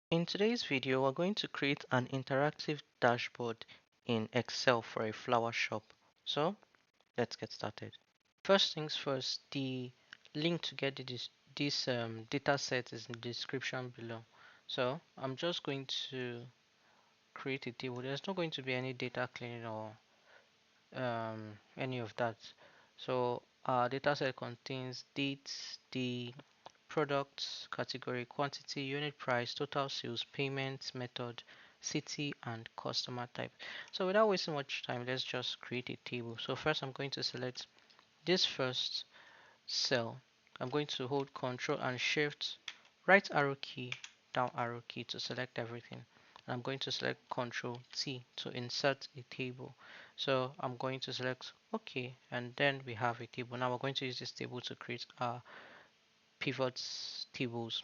In today's video, we're going to create an interactive dashboard in Excel for a flower shop. So let's get started. First things first, the link to get this data set is in the description below. So I'm just going to create a table. There's not going to be any data cleaning or any of that. So our data set contains dates, the products, category, quantity, unit price, total sales, payment method, city, and customer type. So without wasting much time, let's just create a table. So first I'm going to select this first cell. I'm going to hold Ctrl and Shift, right arrow key, down arrow key to select everything. And I'm going to select Ctrl T to insert a table. So I'm going to select OK, and then we have a table. Now we're going to use this table to create our pivots tables.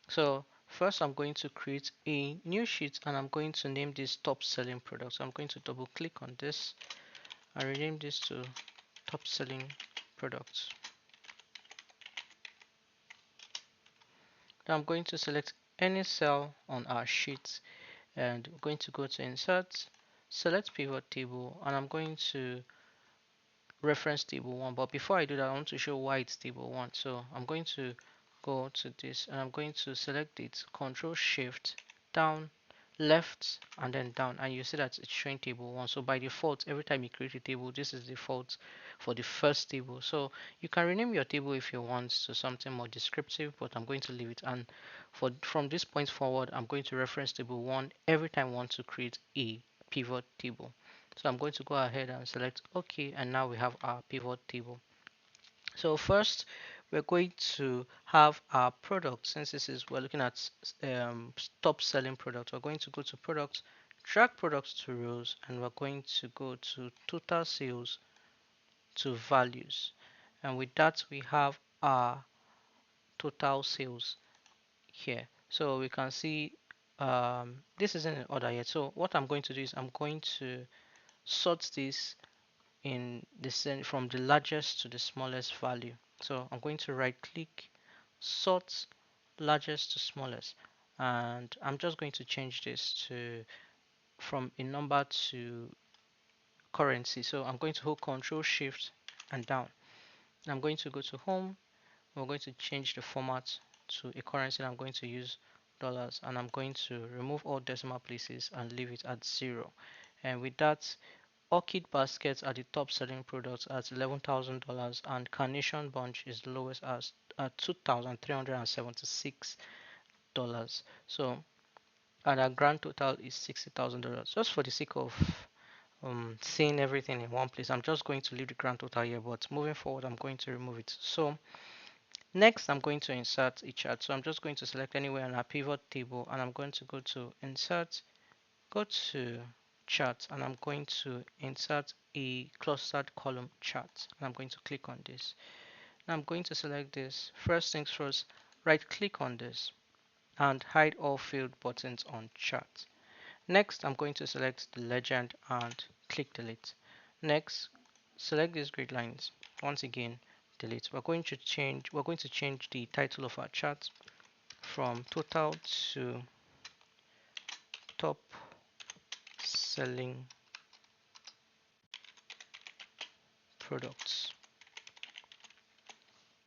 So first I'm going to create a new sheet and I'm going to name this top selling product. So I'm going to double click on this and rename this to top selling products. Now I'm going to select any cell on our sheet and we're going to go to insert, select pivot table, and I'm going to reference table 1. But before I do that, I want to show why it's table 1. So I'm going to go to this and I'm going to select it, Control Shift, down, left, and then down. And you see that it's showing table 1. So by default, every time you create a table, this is default for the first table. So you can rename your table if you want to something more descriptive, but I'm going to leave it. And from this point forward, I'm going to reference table 1 every time I want to create a pivot table. So I'm going to go ahead and select OK, and now we have our pivot table. So first, we're going to have our product. Since this is we're looking at top selling product, we're going to go to products, drag products to rows, and we're going to go to total sales to values. And with that, we have our total sales here. So we can see this isn't in order yet. So what I'm going to do is I'm going to sort this in the from the largest to the smallest value. So I'm going to right click, sort largest to smallest, and I'm just going to change this to from a number to currency. So I'm going to hold Control Shift and down. I'm going to go to home. We're going to change the format to a currency. I'm going to use dollars, and I'm going to remove all decimal places and leave it at 0. And with that, Orchid baskets are the top selling products at $11,000 and Carnation bunch is the lowest at $2,376. So, and our grand total is $60,000. Just for the sake of seeing everything in one place, I'm just going to leave the grand total here, but moving forward, I'm going to remove it. So, next, I'm going to insert a chart. So, I'm just going to select anywhere on our pivot table and I'm going to go to insert, go to chart, and I'm going to insert a clustered column chart and I'm going to click on this. Now I'm going to select this. First things first, right click on this and hide all filled buttons on chart. Next, I'm going to select the legend and click delete. Next, select these grid lines. Once again, delete. We're going to change the title of our chart from total to top selling products.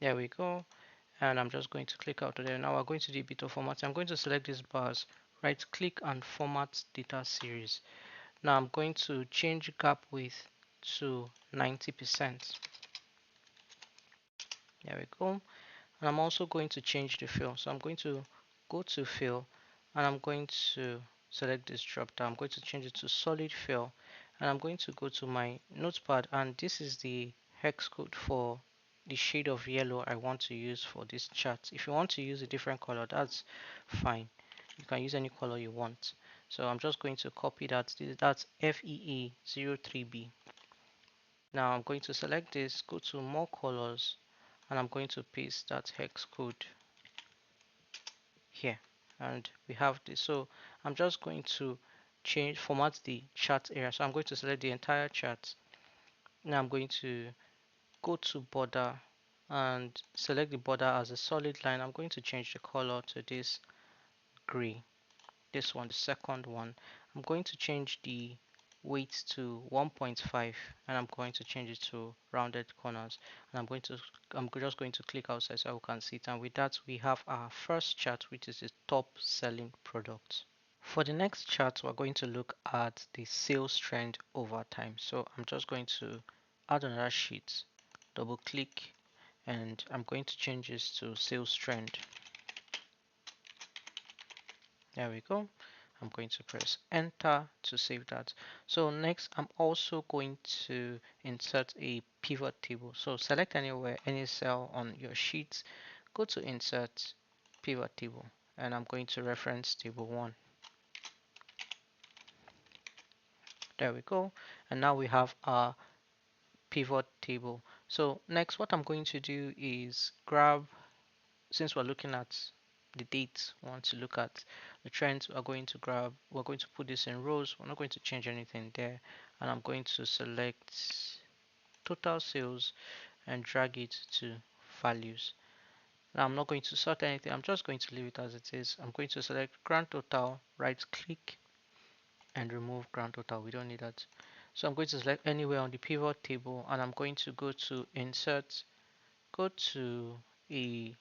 There we go. And I'm just going to click out of there. Now we're going to do a bit of formatting. I'm going to select these bars, right click and format data series. Now I'm going to change gap width to 90%. There we go. And I'm also going to change the fill. So I'm going to go to fill and I'm going to select this drop down. I'm going to change it to solid fill and I'm going to go to my notepad and this is the hex code for the shade of yellow I want to use for this chart. If you want to use a different color, that's fine. You can use any color you want. So I'm just going to copy that. That's FEA03B. Now I'm going to select this, go to more colors, and I'm going to paste that hex code here. And we have this. So I'm just going to change format the chart area. So I'm going to select the entire chart. Now I'm going to go to border and select the border as a solid line. I'm going to change the color to this gray. this one, the second one, I'm going to change the weight to 1.5, and I'm going to change it to rounded corners, and I'm just going to click outside so I can see it, and with that we have our first chart, which is the top selling product. For the next chart, we're going to look at the sales trend over time. So I'm just going to add another sheet, double click, and I'm going to change this to sales trend. There we go. I'm going to press enter to save that. So next, I'm also going to insert a pivot table. So select anywhere, any cell on your sheet, go to insert pivot table, and I'm going to reference table 1. There we go. And now we have our pivot table. So next, what I'm going to do is grab, since we're looking at the dates, we want to look at the trends, we're going to put this in rows. We're not going to change anything there. And I'm going to select total sales and drag it to values. Now I'm not going to sort anything. I'm just going to leave it as it is. I'm going to select grand total, right click, and remove grand total. We don't need that. So I'm going to select anywhere on the pivot table, and I'm going to go to insert, go to a,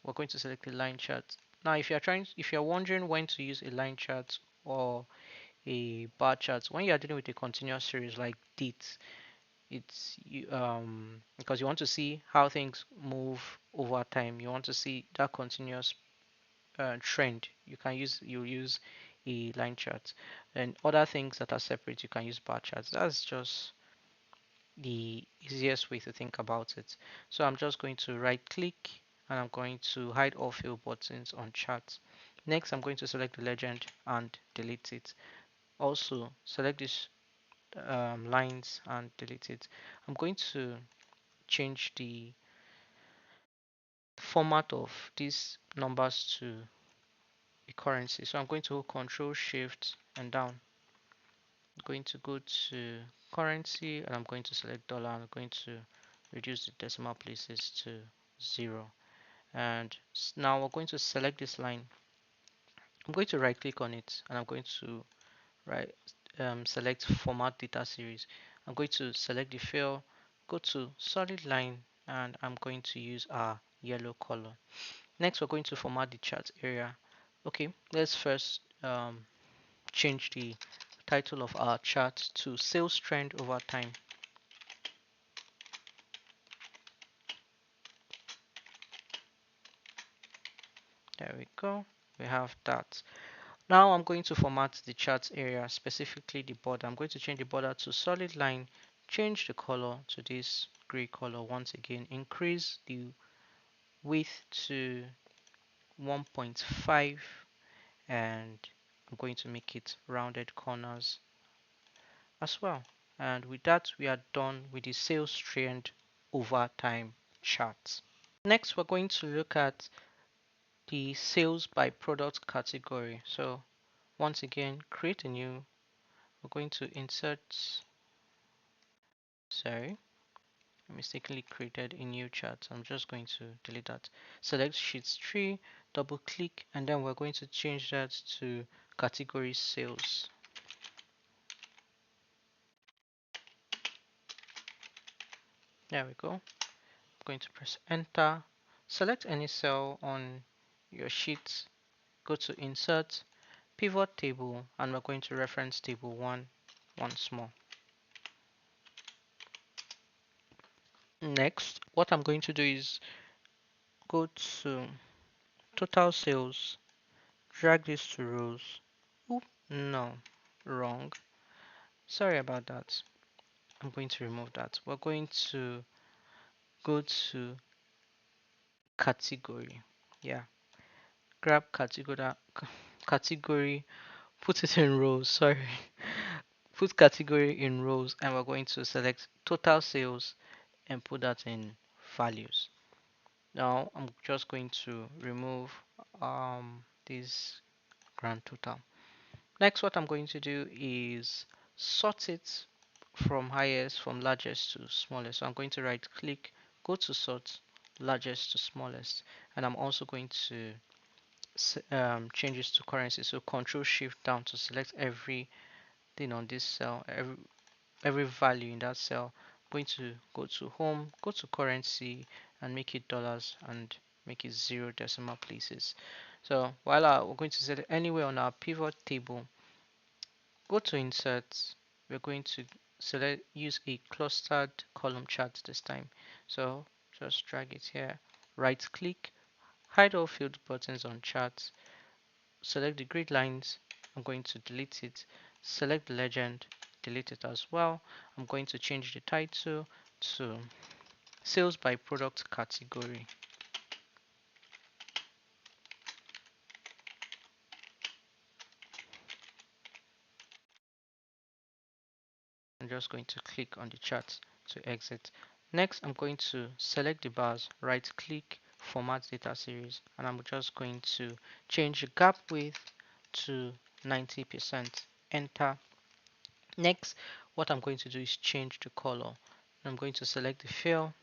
we're going to select a line chart. Now if you're wondering when to use a line chart or a bar chart, when you are dealing with a continuous series like this, it's because you want to see how things move over time. You want to see that continuous trend. You use a line chart, and other things that are separate you can use bar charts. That's just the easiest way to think about it. So I'm just going to right click, and I'm going to hide all fill buttons on charts. Next, I'm going to select the legend and delete it. Also select this lines and delete it. I'm going to change the format of these numbers to a currency. So I'm going to hold Control Shift and down. I'm going to go to currency, and I'm going to select dollar. I'm going to reduce the decimal places to 0. And now we're going to select this line. I'm going to right click on it, and I'm going to right select format data series. I'm going to select the fill, go to solid line, and I'm going to use our yellow color. Next, we're going to format the chart area. Okay, let's first change the title of our chart to sales trend over time. There we go. We have that. Now I'm going to format the chart area, specifically the border. I'm going to change the border to solid line, change the color to this gray color once again, increase the width to 1.5, and I'm going to make it rounded corners as well. And with that, we are done with the sales trend over time chart. Next, we're going to look at the sales by product category. So once again, create a new, we're going to insert, sorry, I mistakenly created a new chart. I'm just going to delete that. Select sheets 3, double click, and then we're going to change that to category sales. There we go. I'm going to press enter. Select any cell on your sheet, go to insert, pivot table, and we're going to reference table 1 once more. Next, what I'm going to do is go to total sales, drag this to rows. Oop, no, wrong. Sorry about that. I'm going to remove that. We're going to go to category. Yeah, grab category, put it in rows. Sorry, put category in rows, and we're going to select total sales and put that in values. Now I'm just going to remove this grand total. Next, what I'm going to do is sort it from largest to smallest. So I'm going to right click, go to sort largest to smallest, and I'm also going to changes to currency. So Control Shift down to select everything on this cell, every value in that cell. I'm going to go to Home, go to Currency, and make it dollars and make it 0 decimal places. So while we're going to set it anywhere on our pivot table, go to Insert. We're going to select use a clustered column chart this time. So just drag it here, right click, hide all field buttons on charts, select the grid lines. I'm going to delete it, select the legend, delete it as well. I'm going to change the title to Sales by Product Category. I'm just going to click on the chart to exit. Next, I'm going to select the bars, right click, format data series, and I'm just going to change the gap width to 90%. Enter. Next, what I'm going to do is change the color. I'm going to select the fill,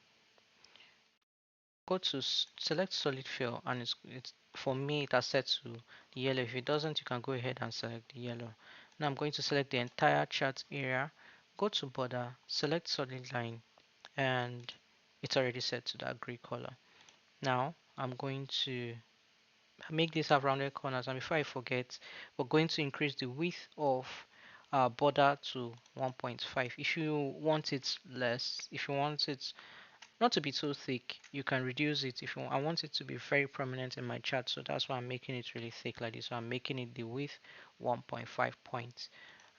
go to select solid fill, and it's for me it has set to yellow. If it doesn't, you can go ahead and select the yellow. Now I'm going to select the entire chart area, go to border, select solid line, and it's already set to that gray color. Now I'm going to make this have rounded corners, and before I forget, we're going to increase the width of our border to 1.5. If you want it less, if you want it not to be too thick, you can reduce it. If you want, I want it to be very prominent in my chart, so that's why I'm making it really thick like this. So I'm making it the width 1.5 points.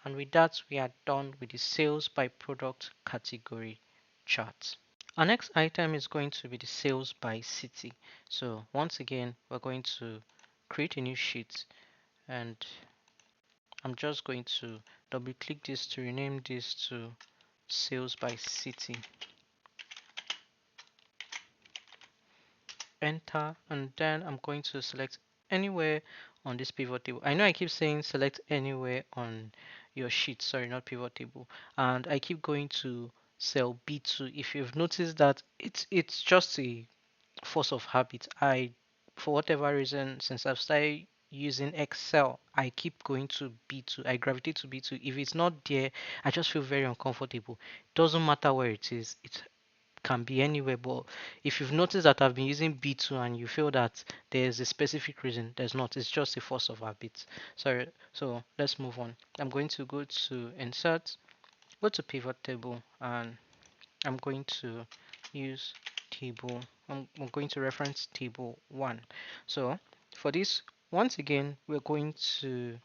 And with that, we are done with the sales by product category chart. Our next item is going to be the sales by city. So once again, we're going to create a new sheet, and I'm just going to double click this to rename this to sales by city. Enter, and then I'm going to select anywhere on this pivot table. I know I keep saying select anywhere on your sheet, sorry, not pivot table, and I keep going to cell B2. If you've noticed that it's just a force of habit. I, for whatever reason, since I've started using Excel, I keep going to B2. I gravitate to B2. If it's not there, I just feel very uncomfortable. Doesn't matter where it is. It can be anywhere, but if you've noticed that I've been using B2 and you feel that there's a specific reason, there's not. It's just a force of habit. Sorry. So let's move on. I'm going to go to Insert, go to Pivot Table, and I'm going to use table. I'm going to reference table 1. So for this, once again, we're going to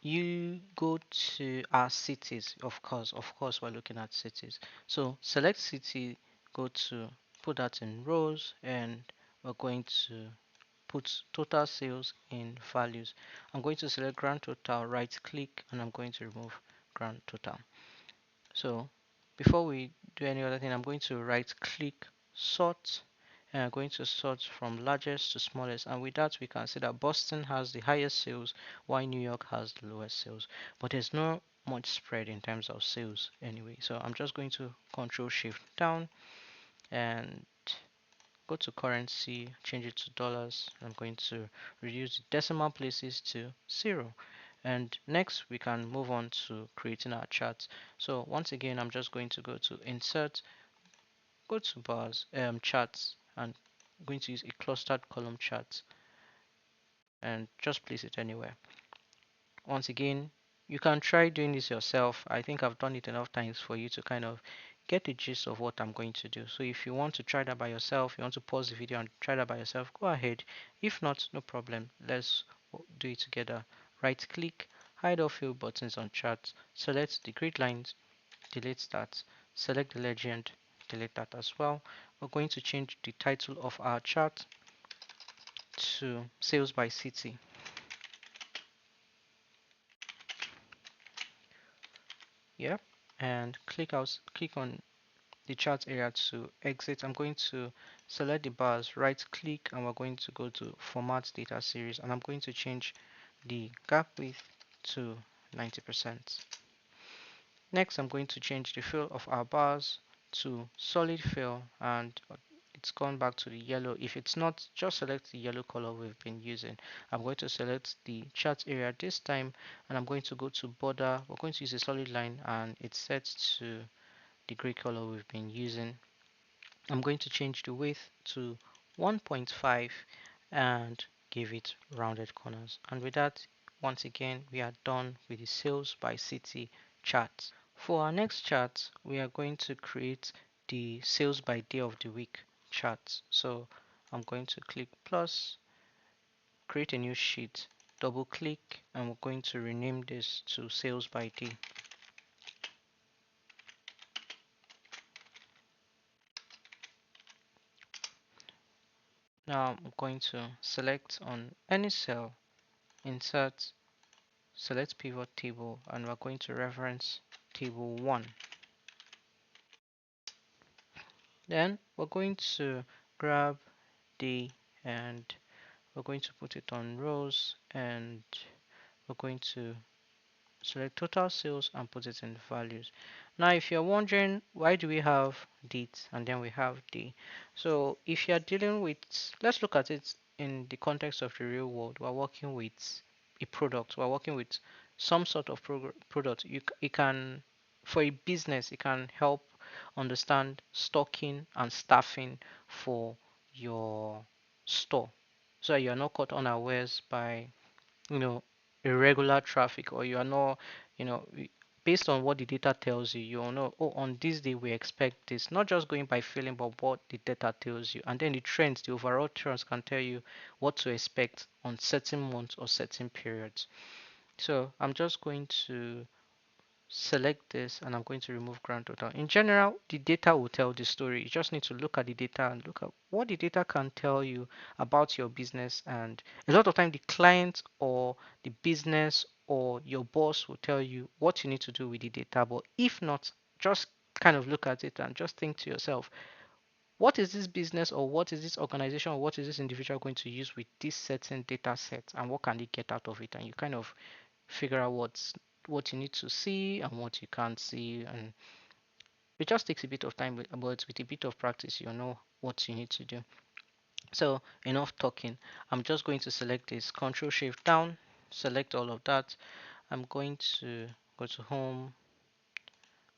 you go to our cities. Of course we're looking at cities. So select city, go to put that in rows, and we're going to put total sales in values. I'm going to select grand total, right click, and I'm going to remove grand total. So before we do any other thing, I'm going to right click, sort, and I'm going to sort from largest to smallest. And with that, we can see that Boston has the highest sales while New York has the lowest sales. But there's not much spread in terms of sales anyway. So I'm just going to Control Shift down and go to currency, change it to dollars. I'm going to reduce the decimal places to 0. And next we can move on to creating our charts. So once again, I'm just going to go to Insert, go to bars, charts, and I'm going to use a clustered column chart and just place it anywhere. Once again, you can try doing this yourself. I think I've done it enough times for you to kind of get the gist of what I'm going to do. So if you want to try that by yourself, you want to pause the video and try that by yourself, go ahead. If not, no problem. Let's do it together. Right click, hide all fill buttons on charts, select the grid lines, delete that, select the legend, delete that as well. We're going to change the title of our chart to sales by city. Yeah, and click on the chart area to exit. I'm going to select the bars, right click, and we're going to go to format data series, and I'm going to change the gap width to 90%. Next, I'm going to change the fill of our bars to solid fill, and it's gone back to the yellow. If it's not, just select the yellow color we've been using. I'm going to select the chart area this time, and I'm going to go to border. We're going to use a solid line, and it's set to the gray color we've been using. I'm going to change the width to 1.5 and give it rounded corners. And with that, once again, we are done with the sales by city chart. For our next chart, we are going to create the sales by day of the week chart. So I'm going to click plus, create a new sheet, double click, and we're going to rename this to sales by day. Now I'm going to select on any cell, insert, select pivot table, and we're going to reference table 1. Then we're going to grab day and we're going to put it on rows, and we're going to select total sales and put it in values. Now if you're wondering why do we have date and then we have day, so if you're dealing with, let's look at it in the context of the real world. We're working with a product, we're working with some sort of product. It can, for a business, it can help understand stocking and staffing for your store, so you're not caught unawares by, you know, irregular traffic, or you are not, you know, based on what the data tells you, you'll know, oh, on this day we expect this, not just going by feeling, but what the data tells you. And then the trends, the overall trends can tell you what to expect on certain months or certain periods. So I'm just going to select this and I'm going to remove grand total. In general, the data will tell the story. You just need to look at the data and look at what the data can tell you about your business. And a lot of time, the client or the business or your boss will tell you what you need to do with the data. But if not, just kind of look at it and just think to yourself, what is this business or what is this organization or what is this individual going to use with this certain data set, and what can they get out of it? And you kind of figure out what you need to see and what you can't see, and it just takes a bit of time, but with a bit of practice you know what you need to do. So enough talking, I'm just going to select this, control shift down, select all of that. I'm going to go to home,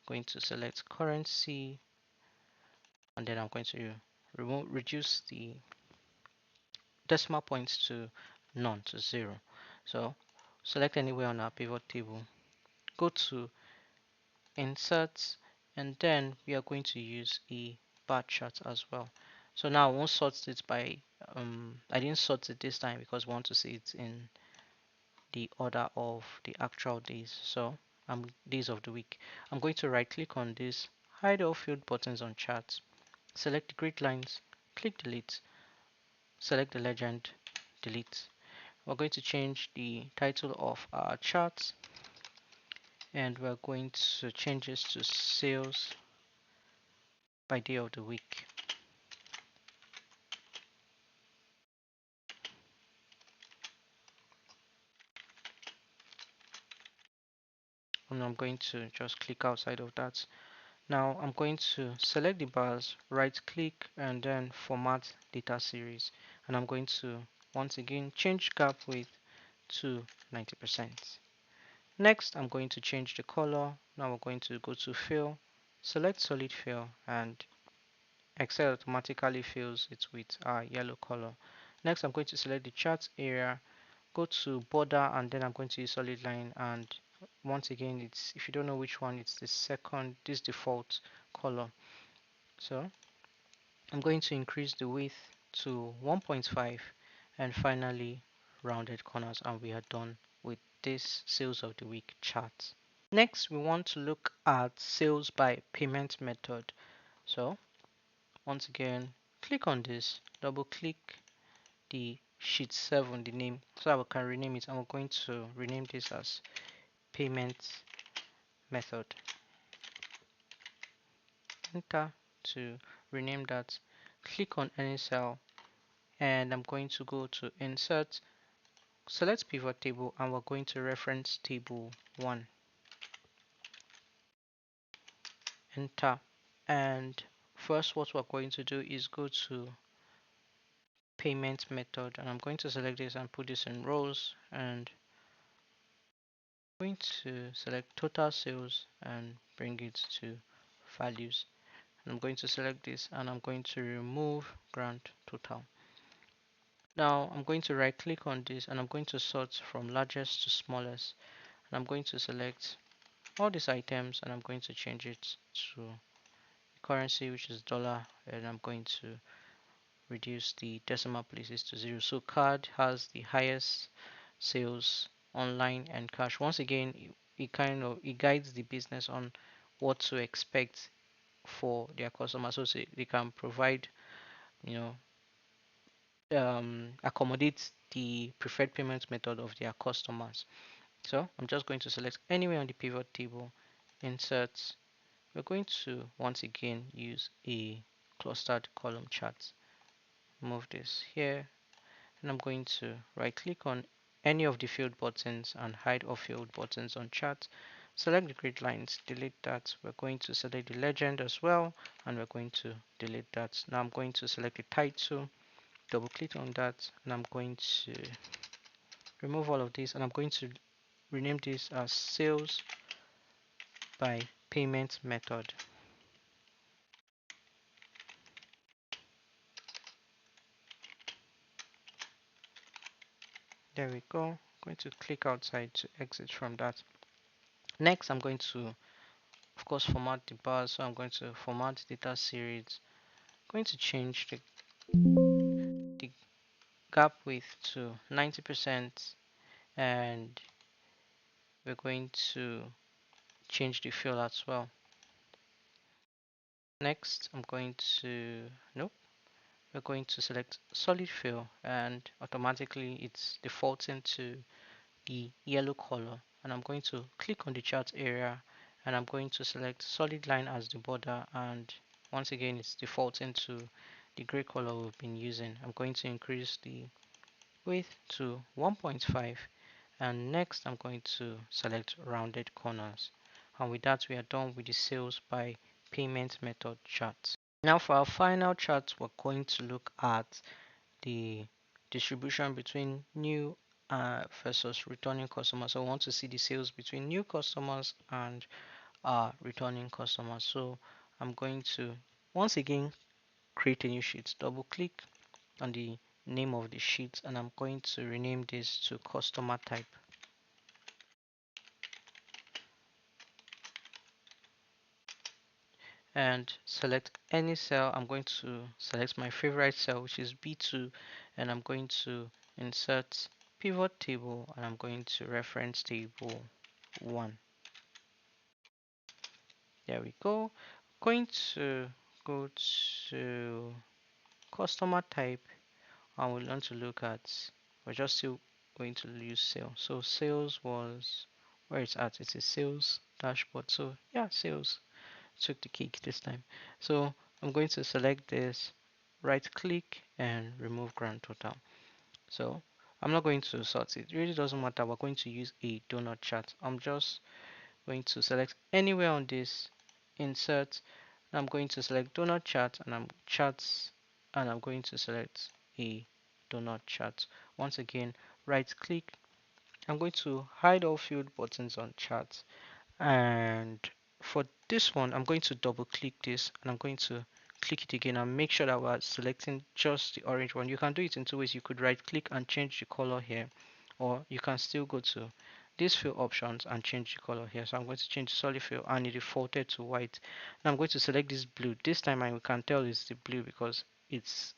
going to select currency, and then I'm going to reduce the decimal points to none, to 0. So select anywhere on our pivot table, go to insert, and then we are going to use a bar chart as well. So now I won't sort it by, I didn't sort it this time because we want to see it in the order of the actual days. So days of the week. I'm going to right click on this, hide all field buttons on charts, select the grid lines, click delete, select the legend, delete. We're going to change the title of our chart, and we're going to change this to sales by day of the week. And I'm going to just click outside of that. Now I'm going to select the bars, right click, and then format data series. And I'm going to once again change gap width to 90%. Next, I'm going to change the color. Now we're going to go to fill, select solid fill, and Excel automatically fills it with our yellow color. Next, I'm going to select the chart area, go to border, and then I'm going to use solid line. And once again, it's, if you don't know which one, it's the second, this default color. So I'm going to increase the width to 1.5, and finally rounded corners, and we are done with this sales of the week chart. Next, we want to look at sales by payment method. So once again, click on this, double click the sheet 7, the name, so I can rename it. I'm going to rename this as payment method. Enter to rename that. Click on any cell, and I'm going to go to insert, select pivot table, and we're going to reference table 1. Enter. And First, what we're going to do is go to payment method, and I'm going to select this and put this in rows, and I'm going to select total sales and bring it to values. And I'm going to select this and I'm going to remove grand total. Now I'm going to right click on this and I'm going to sort from largest to smallest, and I'm going to select all these items and I'm going to change it to currency, which is dollar, and I'm going to reduce the decimal places to 0. So card has the highest sales, online and cash. Once again, it guides the business on what to expect for their customers, so they can provide, you accommodate the preferred payment method of their customers. So I'm just going to select anywhere on the pivot table, insert. We're going to once again use a clustered column chart. Move this here, and I'm going to right click on any of the field buttons and hide all field buttons on chart. Select the grid lines, delete that. We're going to select the legend as well, and we're going to delete that. Now I'm going to select the title, double click on that, and I'm going to remove all of this, and I'm going to rename this as sales by payment method. There we go. I'm going to click outside to exit from that. Next, I'm going to, of course, format the bars. So I'm going to format data series. I'm going to change the gap width to 90%, and we're going to change the fill as well. Next, I'm going to, nope, we're going to select solid fill, and automatically it's defaulting to the yellow color, and I'm going to click on the chart area and I'm going to select solid line as the border, and once again it's defaulting to the gray color we've been using. I'm going to increase the width to 1.5, and next I'm going to select rounded corners, and with that we are done with the sales by payment method chart. Now for our final chart, we're going to look at the distribution between new versus returning customers. So I want to see the sales between new customers and returning customers. So I'm going to once again create a new sheet, double click on the name of the sheet, and I'm going to rename this to customer type, and select any cell. I'm going to select my favorite cell, which is B2, and I'm going to insert pivot table, and I'm going to reference table 1. There we go. Going to go to customer type, and we want to look at, we're just still going to use sales. So sales was where it's at. It's a sales dashboard. So yeah, sales took the cake this time. So I'm going to select this, right click and remove grand total. So I'm not going to sort it. It really doesn't matter. We're going to use a donut chart. I'm just going to select anywhere on this, insert. I'm going to select donut chart, and I'm charts, and I'm going to select a donut chart. Once again, right click. I'm going to hide all field buttons on charts, and for this one I'm going to double click this, and I'm going to click it again and make sure that we're selecting just the orange one. You can do it in two ways. You could right click and change the color here, or you can still go to these fill options and change the color here. So I'm going to change solid fill, and it defaulted to white. Now I'm going to select this blue. This time I can tell it's the blue because it's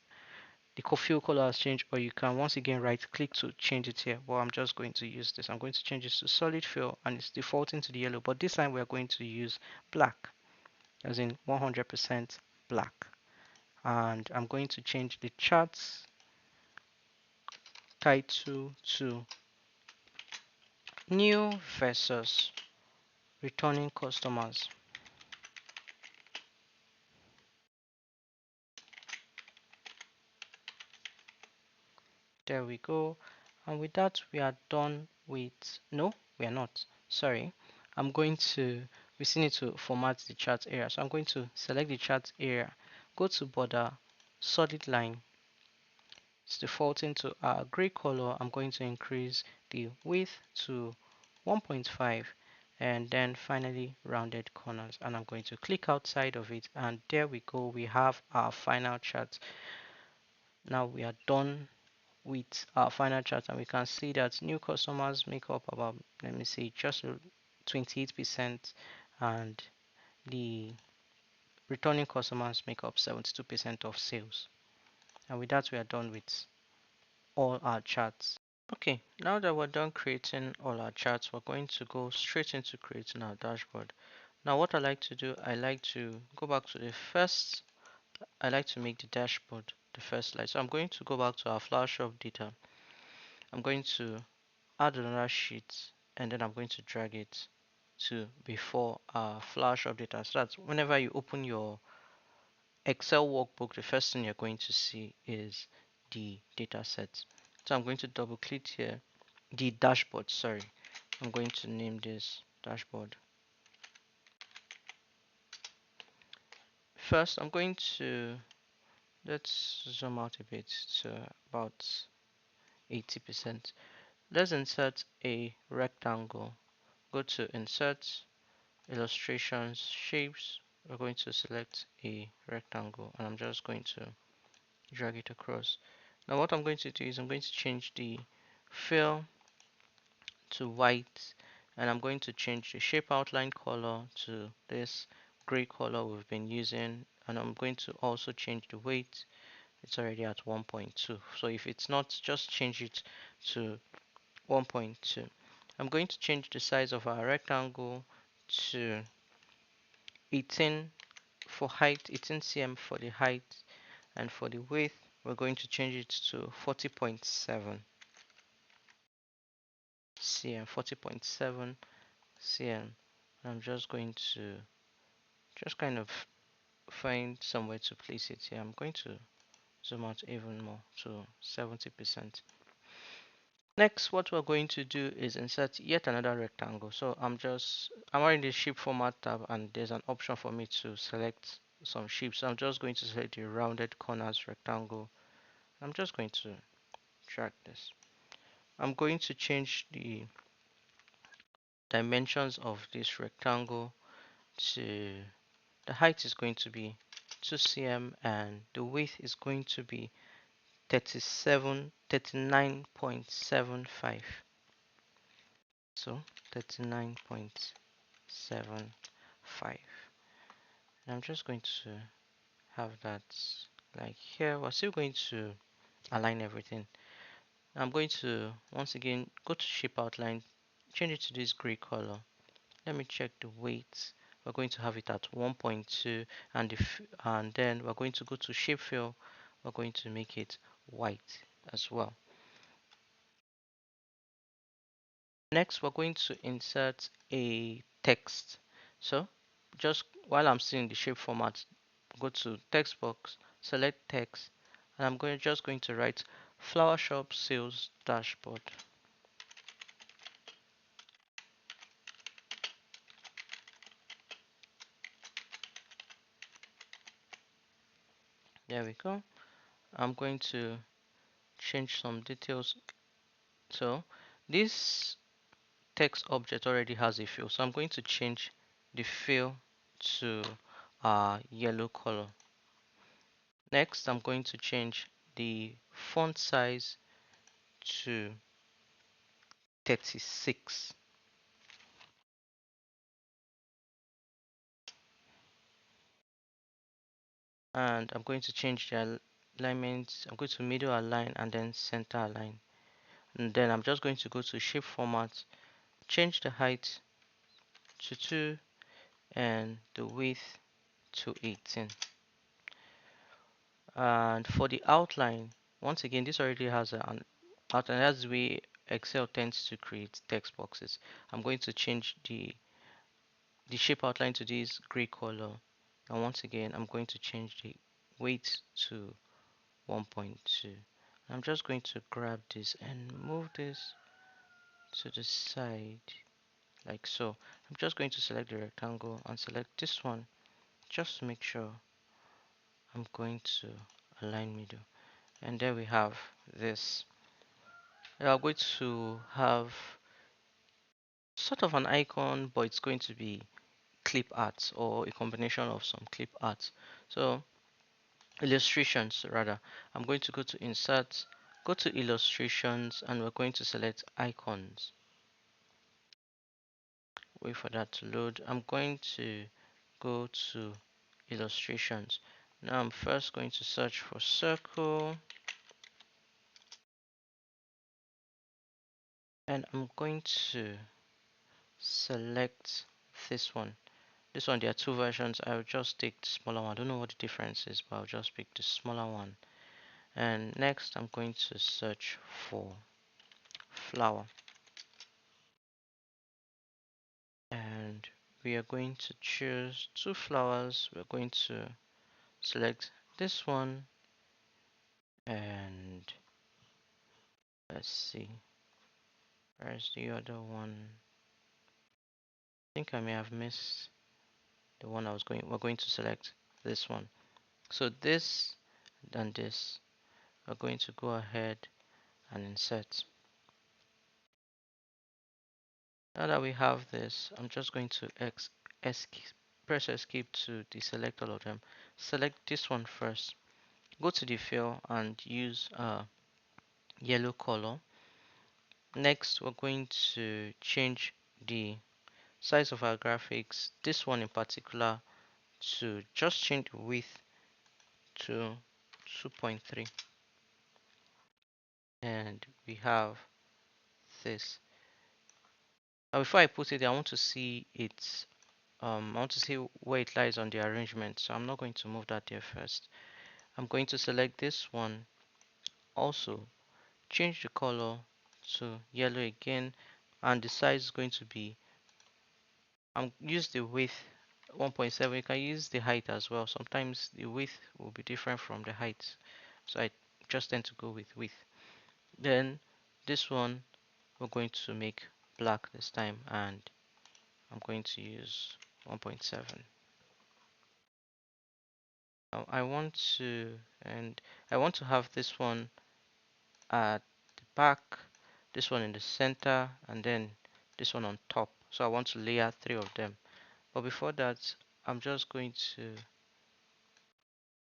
the fill color has changed, or you can once again right click to change it here. But I'm just going to use this. I'm going to change this to solid fill, and it's defaulting to the yellow, but this time we are going to use black, as in 100% black. And I'm going to change the charts title to new versus returning customers. There we go. And with that, we are done with, no, we are not. Sorry. We still need to format the chart area. So I'm going to select the chart area. go to border, solid line. It's defaulting to our gray color. I'm going to increase the width to 1.5 and then finally rounded corners, and I'm going to click outside of it, and there we go, we have our final chart. Now we are done with our final chart, and we can see that new customers make up about, let me see, just 28%, and the returning customers make up 72% of sales. And with that, we are done with all our charts. Okay, now that we're done creating all our charts, we're going to go straight into creating our dashboard. Now what I like to do, I like to go back to the first, I like to make the dashboard the first slide. So I'm going to go back to our flower shop data. I'm going to add another sheet, and then I'm going to drag it to before our flower shop data. So that whenever you open your Excel workbook, the first thing you're going to see is the data set. So I'm going to double click here, the dashboard, sorry. I'm going to name this dashboard. First, I'm going to, let's zoom out a bit to about 80%. Let's insert a rectangle. Go to insert, illustrations, shapes. We're going to select a rectangle, and I'm just going to drag it across. Now what I'm going to do is I'm going to change the fill to white, and I'm going to change the shape outline color to this gray color we've been using, and I'm going to also change the weight. It's already at 1.2, so if it's not, just change it to 1.2. I'm going to change the size of our rectangle to 18 for height, 18 cm for the height, and for the width we're going to change it to 40.7 cm, 40.7 cm. I'm just going to just kind of find somewhere to place it here. I'm going to zoom out even more to 70%. Next, what we're going to do is insert yet another rectangle. So I'm already in the shape format tab, and there's an option for me to select some shapes. So I'm just going to select the rounded corners rectangle. I'm just going to drag this. I'm going to change the dimensions of this rectangle to, the height is going to be 2 cm, and the width is going to be 39.75. So 39.75. And I'm just going to have that like here. We're still going to align everything. I'm going to once again go to shape outline, change it to this gray color. Let me check the weight. We're going to have it at 1.2, and and then we're going to go to shape fill. We're going to make it white as well. Next, we're going to insert a text. So just while I'm still in the shape format, go to text box, select text, and I'm just going to write flower shop sales dashboard. There we go. I'm going to change some details. So this text object already has a fill, so I'm going to change the fill to yellow color. Next, I'm going to change the font size to 36. And I'm going to change the alignment. I'm going to middle align and then center align. And then I'm just going to go to shape format, change the height to 2 and the width to 18. And for the outline, once again, this already has an outline. That's the way Excel tends to create text boxes. I'm going to change the shape outline to this gray color, and once again I'm going to change the weight to 1.2. I'm just going to grab this and move this to the side like so. I'm just going to select the rectangle and select this one just to make sure I'm going to align middle, and there we have this. We are going to have sort of an icon, but it's going to be clip art or a combination of some clip art. So illustrations rather, I'm going to go to insert, go to illustrations, and we're going to select icons. Wait for that to load. I'm going to go to illustrations. Now I'm first going to search for circle, and I'm going to select this one. This one, there are two versions. I'll just take the smaller one. I don't know what the difference is, but I'll just pick the smaller one. And next, I'm going to search for flower. And we are going to choose two flowers. We're going to select this one. And let's see, where's the other one? I think I may have missed the one we're going to select this one. So this and this, we're going to go ahead and insert. Now that we have this, I'm just going to press escape to deselect all of them. Select this one first. Go to the fill and use yellow color. Next, we're going to change the size of our graphics. This one in particular, to just change the width to 2.3. And we have this. Now before I put it, I want to see its I want to see where it lies on the arrangement, so I'm not going to move that there first. I'm going to select this one, also change the color to yellow again, and the size is going to be, use the width 1.7. You can use the height as well. Sometimes the width will be different from the height, so I just tend to go with width. Then this one we're going to make black this time, and I'm going to use 1.7. I want to, and I want to have this one at the back, this one in the center, and then this one on top. So I want to layer three of them. But before that, I'm just going to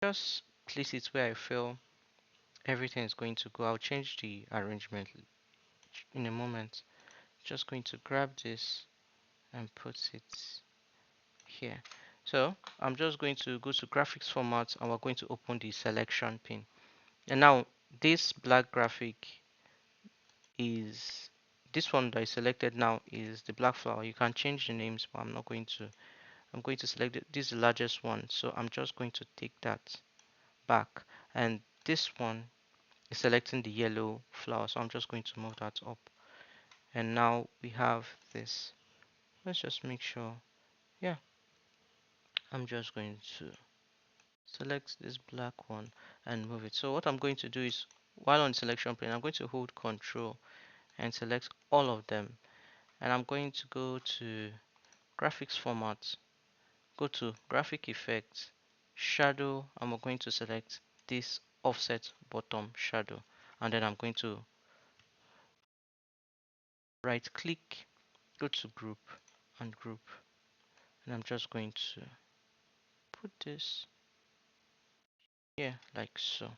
just place it where I feel everything is going to go. I'll change the arrangement in a moment. Just going to grab this and put it here. So I'm just going to go to graphics format, and we're going to open the selection pane. And now this black graphic is, this one that I selected now is the black flower. You can change the names, but I'm not going to. I'm going to select it. This is the largest one, so I'm just going to take that back. And this one is selecting the yellow flower, so I'm just going to move that up. And now we have this. Let's just make sure. Yeah, I'm just going to select this black one and move it. So what I'm going to do is, while on the selection pane, I'm going to hold Control and select all of them. And I'm going to go to graphics format, go to graphic effects, shadow, and we're going to select this offset bottom shadow. And then I'm going to right click, go to group and group. And I'm just going to put this here like so.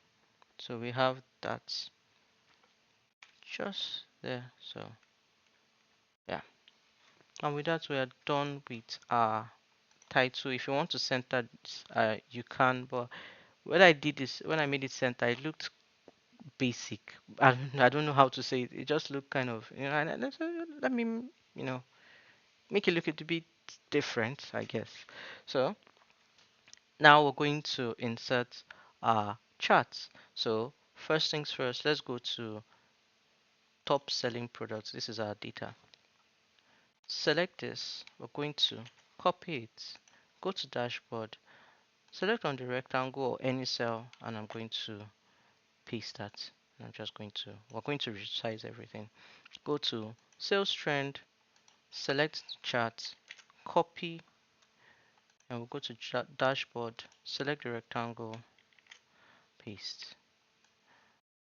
So we have that just there. So yeah. And with that, we are done with our title. If you want to center this, you can, but when I did this, when I made it center, it looked basic. I don't know how to say it. It just looked kind of, and let me, make it look a bit different, I guess. So now we're going to insert our charts. So first things first, let's go to top selling products. This is our data. Select this. We're going to copy it. Go to dashboard. Select on the rectangle or any cell, and I'm going to paste that. I'm just going to, we're going to resize everything. Go to sales trend, select chart, copy, and we'll go to dashboard, select the rectangle, paste.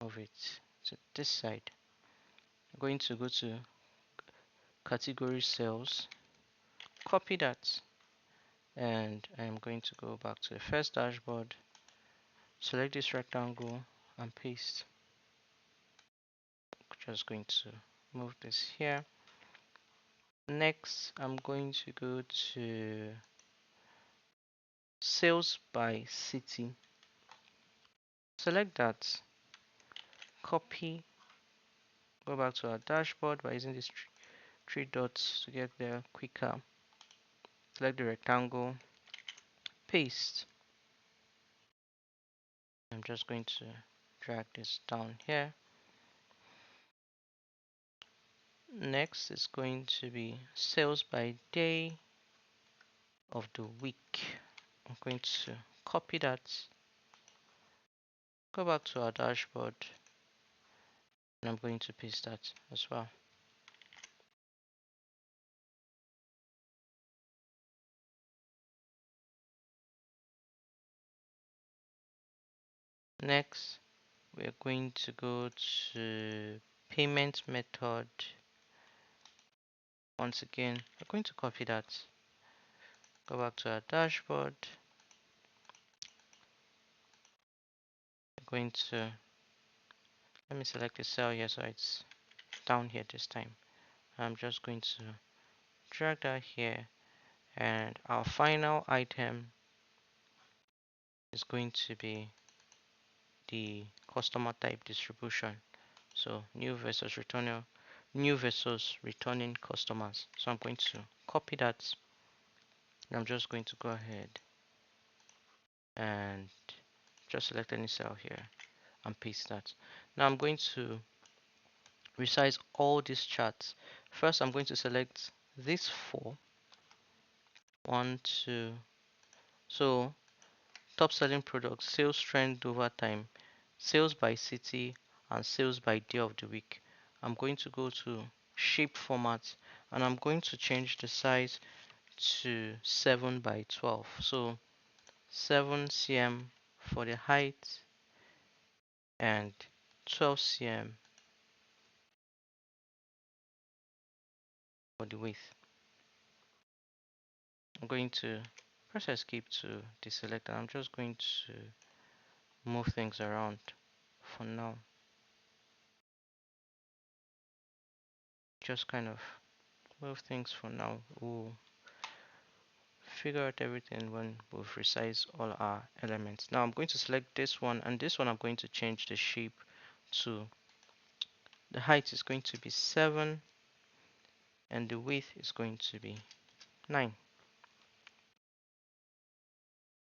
Move it to this side. I'm going to go to category cells, copy that, and I'm going to go back to the first dashboard, select this rectangle and paste. Just going to move this here. Next, I'm going to go to sales by city. Select that, copy, go back to our dashboard by using these three dots to get there quicker. Select the rectangle, paste. I'm just going to drag this down here. Next is going to be sales by day of the week. I'm going to copy that, go back to our dashboard, and I'm going to paste that as well. Next, we're going to go to payment method. Once again, we're going to copy that, go back to our dashboard. We're going to, let me select the cell here so it's down here this time. I'm just going to drag that here, and our final item is going to be the customer type distribution. So new versus returning customers. So I'm going to copy that. I'm just going to go ahead and just select any cell here and paste that. Now I'm going to resize all these charts. First, I'm going to select these four. 1, 2. So top selling products, sales trend over time, sales by city, and sales by day of the week. I'm going to go to shape format, and I'm going to change the size to 7 by 12. So 7 cm for the height and 12 cm for the width. I'm going to press escape to deselect, and I'm just going to move things around for now. Just kind of move things for now. We'll figure out everything when we've resized all our elements. Now I'm going to select this one, and this one I'm going to change the shape to, the height is going to be 7 and the width is going to be 9.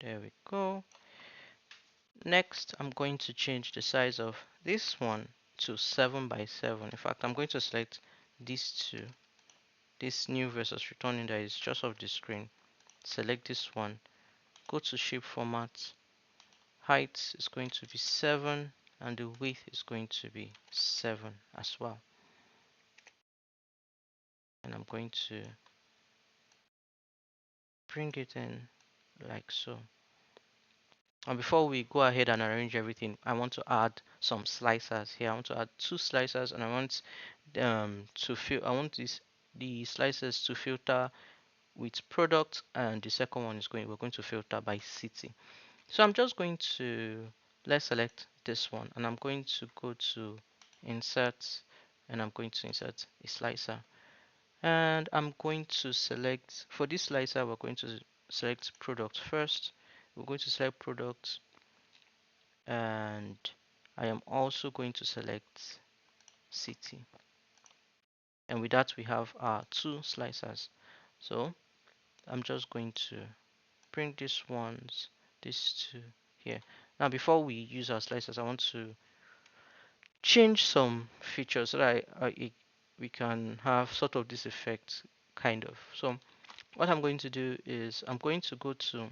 There we go. Next, I'm going to change the size of this one to 7 by 7. In fact, I'm going to select these two, this new versus returning that is just off the screen. Select this one, go to shape format, height is going to be 7 and the width is going to be 7 as well. And I'm going to bring it in like so. And before we go ahead and arrange everything, I want to add some slicers here. I want to add 2 slicers, and I want the slicers to filter with product, and the second one is we're going to filter by city. So I'm just going to, let's select this one, and I'm going to go to insert, and I'm going to insert a slicer, and I'm going to select, for this slicer we're going to select product first. We're going to select product, and I am also going to select city, and with that we have our 2 slicers. So I'm just going to bring these 2 here. Now before we use our slicers, I want to change some features so that we can have sort of this effect, kind of. So what I'm going to do is I'm going to go to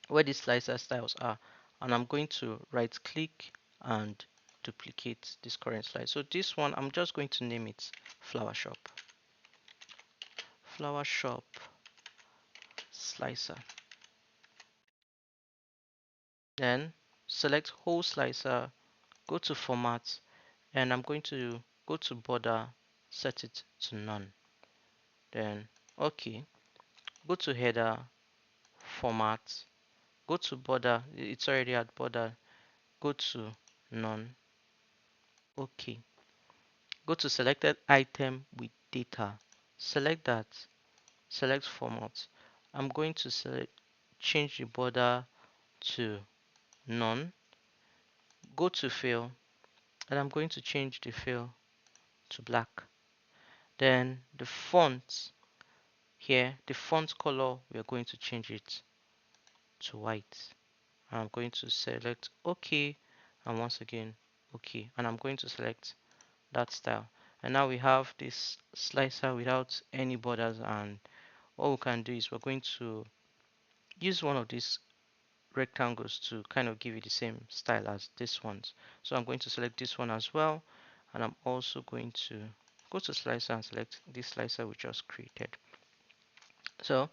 where these slicer styles are, and I'm going to right click and duplicate this current slide. So this one, I'm just going to name it flower shop slicer. Then select whole slicer, go to format, and I'm going to go to border, set it to none. Then okay, go to header, format, go to border, it's already at border, go to none. Okay, go to selected item with data, select that, select format. I'm going to select change the border to none, go to fill, and I'm going to change the fill to black. Then the font here, the font color, we are going to change it to white. I'm going to select OK, and once again OK, and I'm going to select that style. And now we have this slicer without any borders, and what we can do is we're going to use one of these rectangles to kind of give it the same style as this ones. So I'm going to select this one as well, and I'm also going to go to slicer and select this slicer we just created. So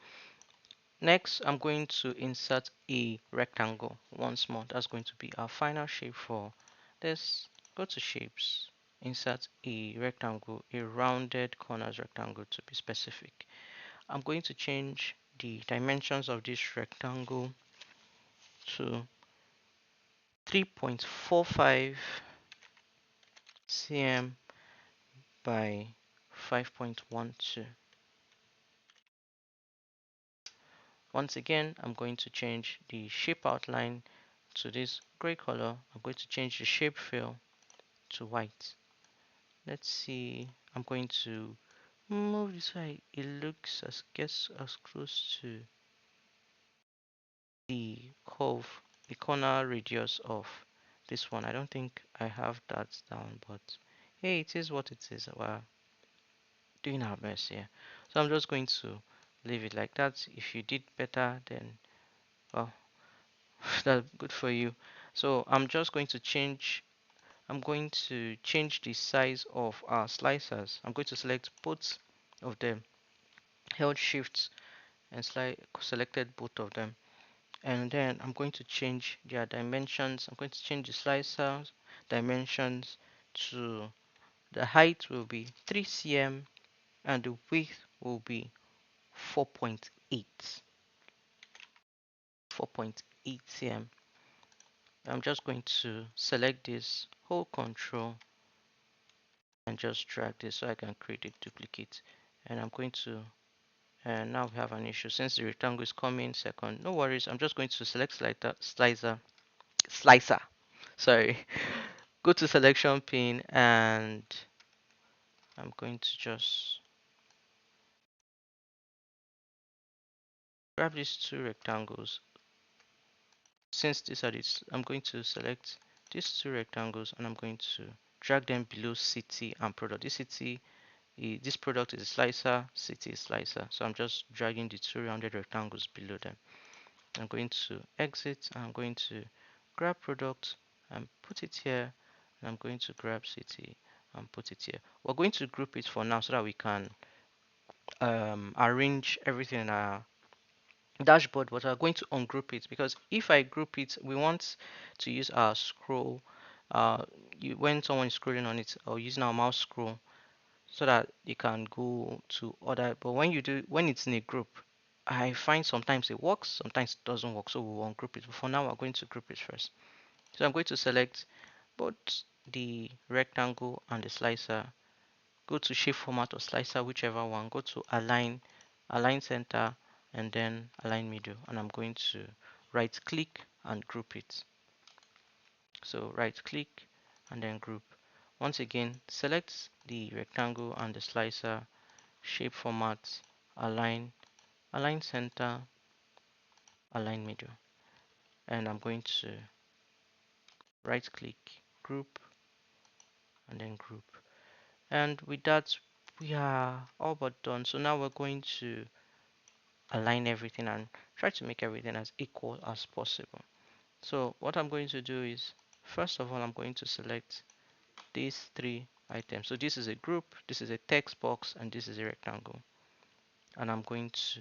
next I'm going to insert a rectangle once more. That's going to be our final shape for this. Go to shapes, insert a rectangle, a rounded corners rectangle to be specific. I'm going to change the dimensions of this rectangle to 3.45 cm by 5.12. Once again, I'm going to change the shape outline to this gray color. I'm going to change the shape fill to white. Let's see, I'm going to move this way. It looks as gets as close to the curve, the corner radius of this one. I don't think I have that down, but hey, it is what it is. We're doing our best here. So I'm just going to leave it like that. If you did better, then well, that's good for you. So I'm just going to change. I'm going to change the size of our slicers. I'm going to select both of them, held shift and selected both of them, and then I'm going to change their dimensions. I'm going to change the slicers dimensions to the height will be 3 cm and the width will be 4.8 cm. I'm just going to select this, hold control, and just drag this so I can create a duplicate. And I'm going to, and now we have an issue since the rectangle is coming second. No worries, I'm just going to select slicer. Sorry, go to selection pane, and I'm going to just grab these two rectangles. Since these are these, I'm going to select these two rectangles and I'm going to drag them below city and product. This product is a slicer, city is slicer. So I'm just dragging the two rounded rectangles below them. I'm going to exit. I'm going to grab product and put it here. And I'm going to grab city and put it here. We're going to group it for now so that we can arrange everything in our dashboard, but I'm going to ungroup it because if I group it, we want to use our scroll. When someone is scrolling on it or using our mouse scroll so that they can go to other. But when it's in a group, I find sometimes it works, sometimes it doesn't work. So we'll ungroup it. But for now, we're going to group it first. So I'm going to select both the rectangle and the slicer. Go to shape format or slicer, whichever one. Go to align center, and then align middle. And I'm going to right click and group it. So right click and then group. Once again, select the rectangle and the slicer, shape format, align center, align middle. And I'm going to right click, group, and then group. And with that, we are all but done. So now we're going to align everything and try to make everything as equal as possible. So what I'm going to do is, first of all, I'm going to select these three items. So this is a group, this is a text box, and this is a rectangle. And I'm going to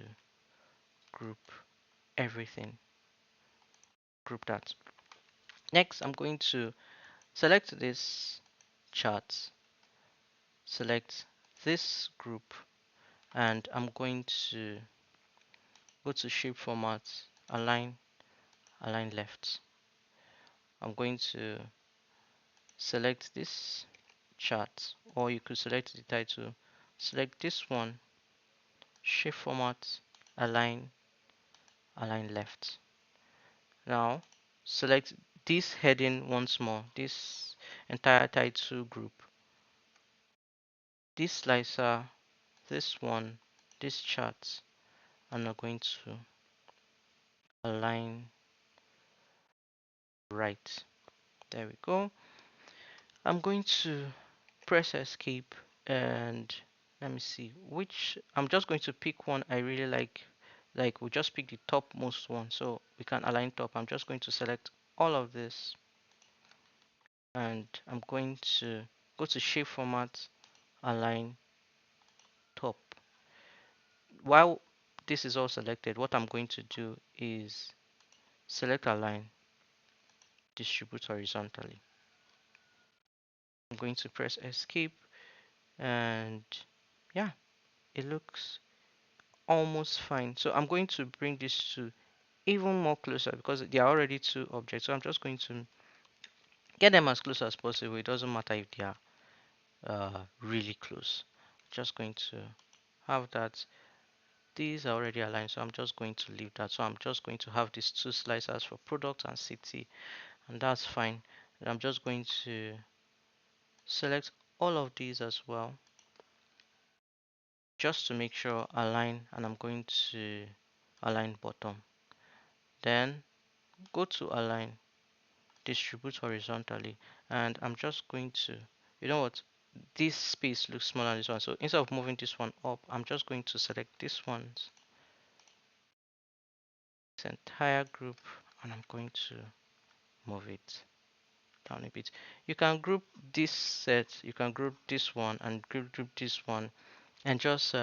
group everything, group that. Next, I'm going to select this chart, select this group, and I'm going to go to shape format, align, align left. I'm going to select this chart, or you could select the title, select this one, shape format, align, align left. Now select this heading once more, this entire title group, this slicer, this one, this chart, and I'm going to align right. There we go. I'm going to press escape and let me see which. I'm just going to pick one I really like we'll just pick the topmost one so we can align top. I'm just going to select all of this and I'm going to go to shape format, align top. While this is all selected, what I'm going to do is select align, distribute horizontally. I'm going to press escape and yeah, it looks almost fine. So I'm going to bring this to even more closer because they are already two objects. So I'm just going to get them as close as possible. It doesn't matter if they are really close. Just going to have that. These are already aligned, so I'm just going to leave that. So I'm just going to have these two slicers for product and city, and that's fine. And I'm just going to select all of these as well, just to make sure align, and I'm going to align bottom. Then go to align, distribute horizontally, and I'm just going to, you know what, this space looks smaller than this one, so instead of moving this one up, I'm just going to select this one, this entire group, and I'm going to move it down a bit. You can group this set, you can group this one and group this one and just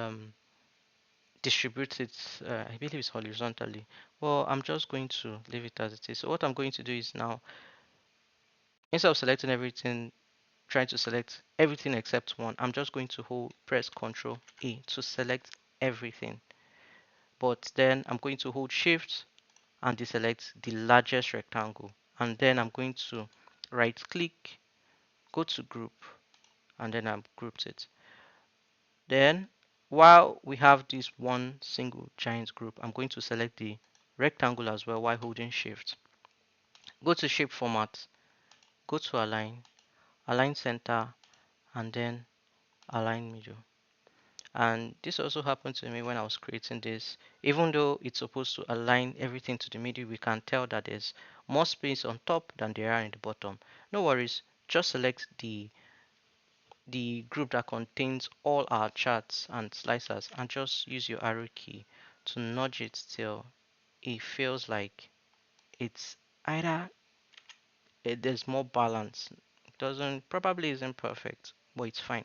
distribute it, I believe it's horizontally. Well, I'm just going to leave it as it is. So what I'm going to do is now, instead of selecting everything, trying to select everything except one, I'm just going to press Ctrl A to select everything. But then I'm going to hold Shift and deselect the largest rectangle. And then I'm going to right click, go to group, and then I've grouped it. Then while we have this one single giant group, I'm going to select the rectangle as well while holding Shift. Go to shape format, go to align, align center, and then align middle. And this also happened to me when I was creating this. Even though it's supposed to align everything to the middle, we can tell that there's more space on top than there are in the bottom. No worries, just select the group that contains all our charts and slicers and just use your arrow key to nudge it till it feels like it's either there's more balance. It doesn't, probably isn't perfect, but it's fine.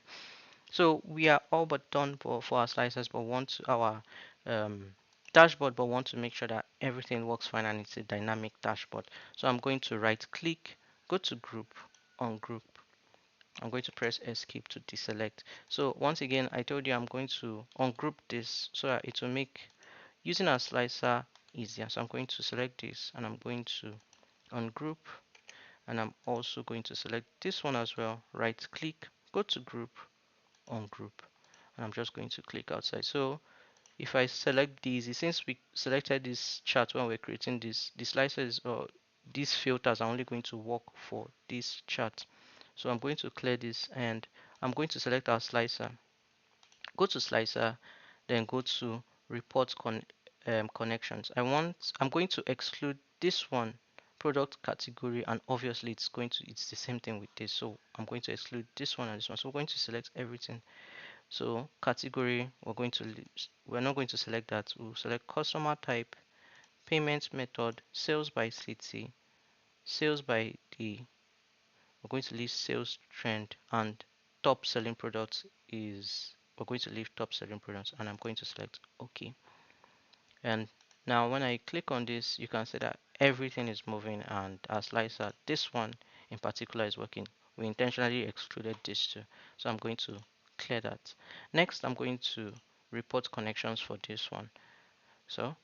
So we are all but done for our slices, but want to, our um, dashboard, but want to make sure that everything works fine and it's a dynamic dashboard. So I'm going to right click, go to group, on group. I'm going to press escape to deselect. So once again, I told you I'm going to ungroup this so that it will make using a slicer easier. So I'm going to select this and I'm going to ungroup, and I'm also going to select this one as well. Right click, go to group, ungroup, and I'm just going to click outside. So if I select these, since we selected this chart when we're creating this, the slices or these filters are only going to work for this chart. So I'm going to clear this and I'm going to select our slicer. Go to slicer, then go to report connections. I'm going to exclude this one, product category, and obviously it's the same thing with this. So I'm going to exclude this one and this one. So we're going to select everything. So category, we're not going to select that. We'll select customer type, payment method, sales by city, sales by the, we're going to leave sales trend, and top selling products is, we're going to leave top selling products, and I'm going to select OK. And Now when I click on this, you can see that everything is moving, and our slicer, this one in particular, is working. We intentionally excluded this two, so I'm going to clear that. Next, I'm going to report connections for this one. So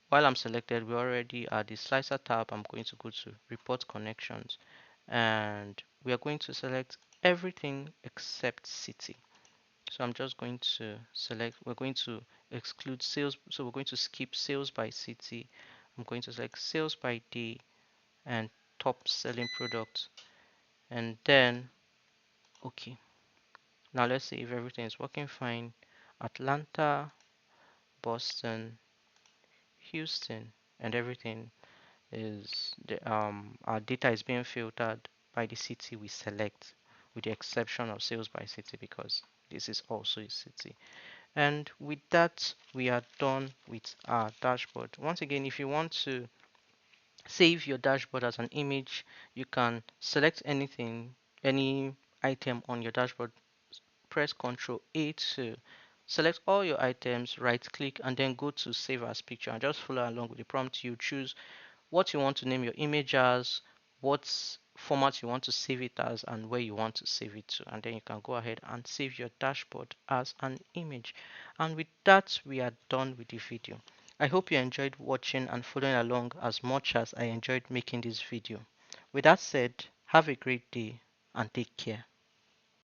while I'm selected, we already are the slicer tab. I'm going to go to report connections, and we are going to select everything except city. So I'm just going to select, we're going to exclude sales. So we're going to skip sales by city. I'm going to select sales by day and top selling products. And then, okay. Now let's see if everything is working fine. Atlanta, Boston, Houston, and everything is, our data is being filtered by the city we select, with the exception of sales by city because this is also a city. And with that, we are done with our dashboard. Once again, if you want to save your dashboard as an image, you can select anything, any item on your dashboard, press Ctrl A to select all your items, right click, and then go to save as picture, and just follow along with the prompt. You choose what you want to name your image as, what format you want to save it as, and where you want to save it to. And then you can go ahead and save your dashboard as an image. And with that, we are done with the video. I hope you enjoyed watching and following along as much as I enjoyed making this video. With that said, have a great day and take care.